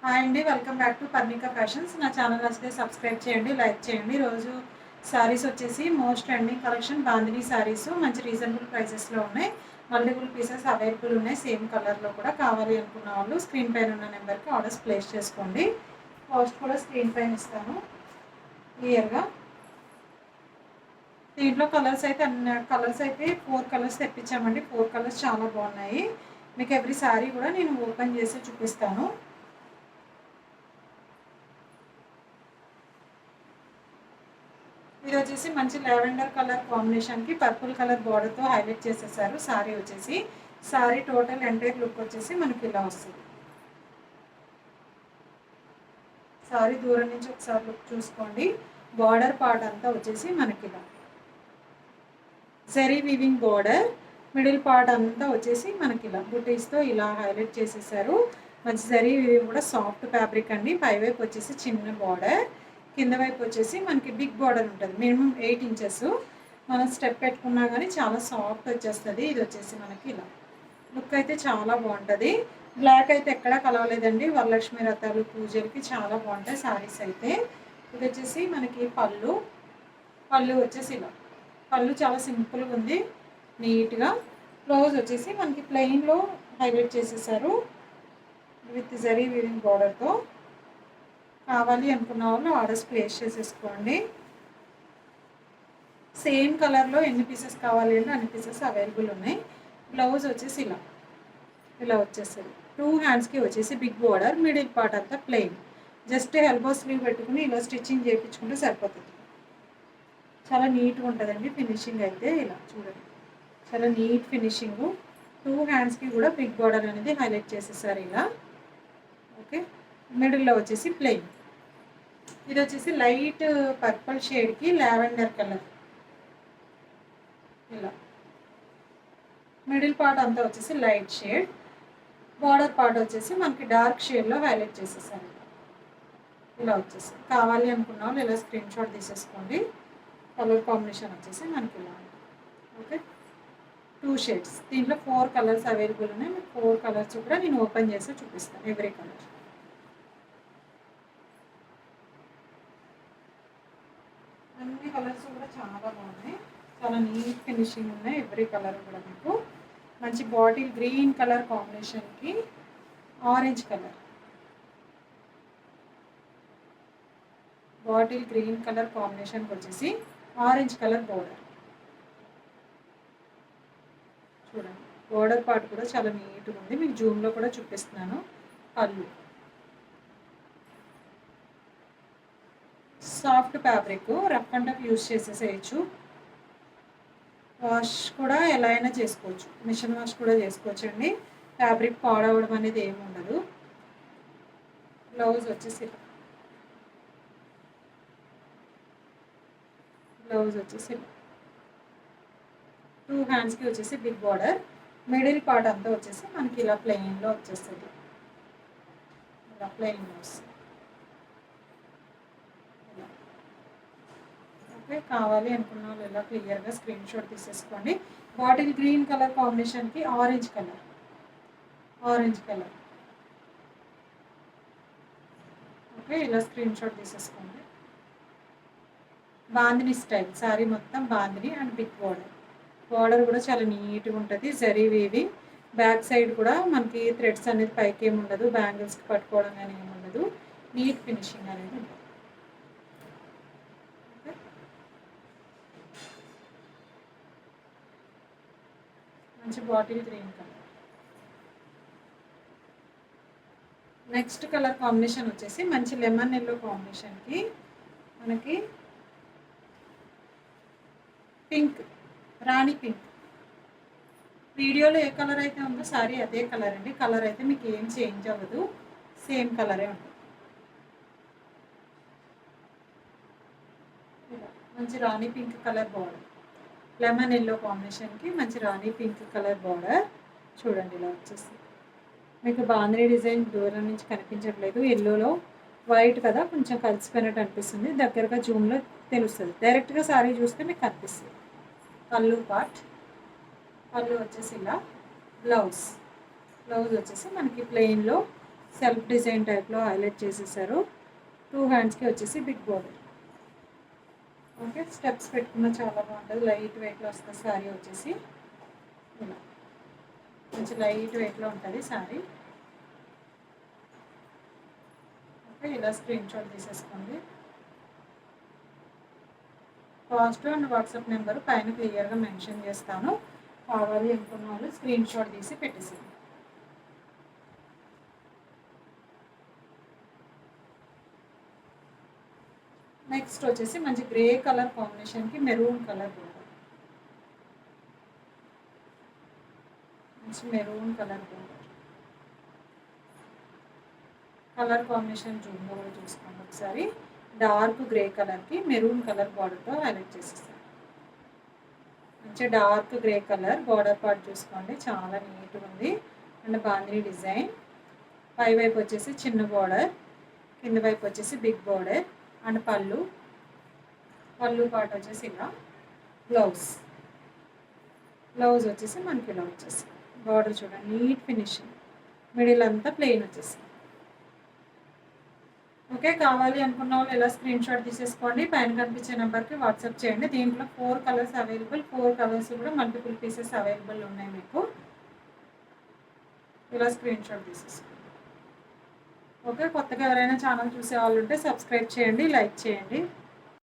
Hi అండి, welcome back to Parnika fashions. నా channel నచ్చితే సబ్స్క్రైబ్ చేయండి, లైక్ చేయండి. రోజు శారీస్ వచ్చేసి most trending collection bandhani saris మంచి రీజనబుల్ ప్రైసెస్లో ఉన్నాయి. మల్టిపుల్ పీసెస్ అవైలబుల్ ఉన్నాయి. సేమ్ కలర్లో కూడా కావాలి అనుకున్న వాళ్ళు స్క్రీన్ పైన ఉన్న నెంబర్కి ఆర్డర్స్ ప్లేస్ చేసుకోండి. కాస్ట్ కూడా స్క్రీన్ పైన ఇస్తాను క్లియర్గా. దీంట్లో కలర్స్ అయితే అన్ని కలర్స్ అయితే 4 కలర్స్ తెప్పించామండి. 4 కలర్స్ చాలా బాగున్నాయి. మీకు ఎవ్రీ శారీ కూడా నేను ఓపెన్ చేసి చూపిస్తాను. ఇది వచ్చేసి మంచి లావెండర్ కలర్ కాంబినేషన్కి పర్పుల్ కలర్ బార్డర్తో హైలైట్ చేసేసారు. సారీ వచ్చేసి సారీ టోటల్ ఎంటైర్ లుక్ వచ్చేసి మనకి ఇలా వస్తుంది. సారీ దూరం నుంచి ఒకసారి లుక్ చూసుకోండి. బార్డర్ పార్ట్ అంతా వచ్చేసి మనకి ఇలా zari weaving border, middle part అంతా వచ్చేసి మనకి ఇలా బుటీస్తో ఇలా హైలైట్ చేసేసారు. మంచి జరీ వీవింగ్ కూడా సాఫ్ట్ ఫ్యాబ్రిక్ అండి. పైవైపు వచ్చేసి చిన్న బార్డర్, కింద వైపు వచ్చేసి మనకి బిగ్ బార్డర్ ఉంటుంది. Minimum 8 inches. మనం స్టెప్ పెట్టుకున్నా కానీ చాలా సాఫ్ట్ వచ్చేస్తుంది. ఇది వచ్చేసి మనకి ఇలా లుక్ అయితే చాలా బాగుంటుంది. బ్లాక్ అయితే ఎక్కడా కలవలేదండి. వరలక్ష్మి రథాలు పూజలకి చాలా బాగుంటాయి శారీస్ అయితే. ఇది వచ్చేసి మనకి పళ్ళు వచ్చేసి ఇలా పళ్ళు చాలా సింపుల్గా ఉంది, నీట్గా. బ్లౌజ్ వచ్చేసి మనకి ప్లెయిన్లో హైలైట్ చేసేసారు విత్ జరీ వీవింగ్ బార్డర్తో. కావాలి అనుకున్న వాళ్ళు ఆర్డర్స్ ప్లేస్ చేసేసుకోండి. సేమ్ కలర్లో ఎన్ని పీసెస్ కావాలి అంటే అన్ని పీసెస్ అవైలబుల్ ఉన్నాయి. బ్లౌజ్ వచ్చేసి ఇలా వచ్చేస్తుంది. 2 హ్యాండ్స్కి వచ్చేసి బిగ్ బార్డర్, మిడిల్ పార్ట్ అంతా ప్లెయిన్. జస్ట్ ఎల్బో స్లీవ్ పెట్టుకుని ఇలా స్టిచ్చింగ్ చేయించుకుంటే సరిపోతుంది. చాలా నీట్గా ఉంటుందండి ఫినిషింగ్ అయితే. ఇలా చూడండి, చాలా నీట్ ఫినిషింగు. 2 హ్యాండ్స్కి కూడా బిగ్ బార్డర్ అనేది హైలైట్ చేసేసారు ఇలా. ఓకే, మిడిల్లో వచ్చేసి ప్లెయిన్. ఇది వచ్చేసి లైట్ పర్పుల్ షేడ్కి లావెండర్ కలర్. ఇలా మిడిల్ పార్ట్ అంతా వచ్చేసి లైట్ షేడ్, బార్డర్ పార్ట్ వచ్చేసి మనకి డార్క్ షేడ్లో హైలైట్ చేసేసారు. ఇలా వచ్చేసి కావాలి అనుకున్న వాళ్ళు ఇలా స్క్రీన్ షాట్ తీసేసుకోండి. కలర్ కాంబినేషన్ వచ్చేసి మనకి ఇలా ఓకే. 2 షేడ్స్, దీంట్లో 4 కలర్స్ అవైలబుల్ ఉన్నాయి. మీకు 4 కలర్స్ కూడా నేను ఓపెన్ చేసి చూపిస్తాను ఎవ్రీ కలర్. అన్ని కలర్స్ కూడా చాలా బాగున్నాయి, చాలా నీట్ ఫినిషింగ్ ఉన్నాయి. ఎవ్రీ కలర్ కూడా మీకు మంచి బాటిల్ గ్రీన్ కలర్ కాంబినేషన్కి orange colour, bottle green colour కాంబినేషన్కి వచ్చేసి ఆరెంజ్ కలర్ బోర్డర్. చూడండి, బోర్డర్ పార్ట్ కూడా చాలా నీట్గా ఉంది. మీకు జూమ్లో కూడా చూపిస్తున్నాను. పళ్ళు soft fabric, rough and tough use చేసేసేయచ్చు. వాష్ కూడా ఎలా అయినా చేసుకోవచ్చు, మిషన్ వాష్ కూడా చేసుకోవచ్చు అండి. ఫ్యాబ్రిక్ పాడవడం అనేది ఏమి ఉండదు. బ్లౌజ్ వచ్చేసి 2 హ్యాండ్స్కి వచ్చేసి బిగ్ బార్డర్, మిడిల్ పార్ట్ అంతా వచ్చేసి మనకి ఇలా ప్లెయిన్లో వచ్చేస్తుంది. ఇలా ప్లెయిన్లో వస్తుంది. ఓకే, కావాలి అనుకున్న వాళ్ళు ఇలా క్లియర్గా స్క్రీన్ షాట్ తీసేసుకోండి. బాటిల్ గ్రీన్ కలర్ కాంబినేషన్కి ఆరెంజ్ కలర్ ఓకే, ఇలా స్క్రీన్ షాట్ తీసేసుకోండి. బాందిని స్టైల్ శారీ మొత్తం బాందిని అండ్ బిగ్ బార్డర్ కూడా చాలా నీట్గా ఉంటుంది. జరీ వీవింగ్. బ్యాక్ సైడ్ కూడా మనకి థ్రెడ్స్ అనేది పైకి ఏమి ఉండదు, బ్యాంగిల్స్కి పట్టుకోవడం కానీ ఏమి ఉండదు. నీట్ ఫినిషింగ్ అనేది ఉంటుంది. మంచి bottle green colour. Next colour combination వచ్చేసి మంచి లెమన్ ఎల్లో కాంబినేషన్కి మనకి పింక్, రాణి పింక్. వీడియోలో ఏ కలర్ అయితే ఉందో సారీ అదే కలర్ అండి. కలర్ అయితే మీకు ఏం చేంజ్ అవ్వదు, సేమ్ కలరే ఉంటుంది. మంచి rani pink colour border, lemon yellow కాంబినేషన్కి మంచి రాణి పింక్ కలర్ బార్డర్. చూడండి, ఇలా వచ్చేసి మీకు బాందినీ డిజైన్ దూరం నుంచి కనిపించట్లేదు. ఎల్లోలో వైట్ కదా, కొంచెం కలిసిపోయినట్టు అనిపిస్తుంది. దగ్గరగా జూమ్లో తెలుస్తుంది, డైరెక్ట్గా సారీ చూస్తే మీకు కనిపిస్తుంది. పళ్ళు వచ్చేసి ఇలా. బ్లౌజ్ వచ్చేసి మనకి ప్లెయిన్లో సెల్ఫ్ డిజైన్ టైప్లో హైలైట్ చేసేసారు. 2 హ్యాండ్స్కి వచ్చేసి బిగ్ బోర్డర్. ఓకే, స్టెప్స్ పెట్టుకున్న చాలా బాగుంటుంది. లైట్ వెయిట్లో వస్తుంది శారీ వచ్చేసి. ఇలా కొంచెం లైట్ వెయిట్లో ఉంటుంది శారీ. ఓకే, ఇలా స్క్రీన్ షాట్ తీసేసుకోండి. కాస్ట్ అండ్ వాట్సాప్ నెంబర్ పైన క్లియర్గా మెన్షన్ చేస్తాను. కావాలి అనుకున్న వాళ్ళు స్క్రీన్ షాట్ తీసి పెట్టేసేయండి. నెక్స్ట్ వచ్చేసి మంచి గ్రే కలర్ కాంబినేషన్కి మెరూన్ కలర్ బోర్డర్. మంచి maroon colour border. Colour combination జూమ్లో కూడా చూసుకోండి ఒకసారి. డార్క్ గ్రే కలర్కి మెరూన్ కలర్ బార్డర్తో హైలైట్ చేసేసారు. మంచి dark grey colour border part చూసుకోండి, చాలా నీట్గా ఉంది. And bandhani design. పై వైపు వచ్చేసి చిన్న బార్డర్, కింద వైపు వచ్చేసి బిగ్ బార్డర్. అండ్ పళ్ళు పార్ట్ వచ్చేసి ఇలా. బ్లౌజ్ వచ్చేసి మనకి ఇలా వచ్చేసి బార్డర్ చూడండి, నీట్ ఫినిషింగ్. మిడిల్ అంతా ప్లెయిన్ వచ్చేసి. ఓకే, కావాలి అనుకున్న వాళ్ళు ఇలా స్క్రీన్ షాట్ తీసేసుకోండి. పైన కనిపించే నెంబర్కి వాట్సాప్ చేయండి. దీంట్లో 4 కలర్స్ అవైలబుల్. 4 కలర్స్ కూడా మల్టిపుల్ పీసెస్ అవైలబుల్ ఉన్నాయి మీకు. ఇలా స్క్రీన్ షాట్ తీసేసుకోండి. ఓకే, కొత్తగా ఎవరైనా ఛానల్ చూసే వాళ్ళు ఉంటే సబ్స్క్రైబ్ చేయండి, లైక్ చేయండి.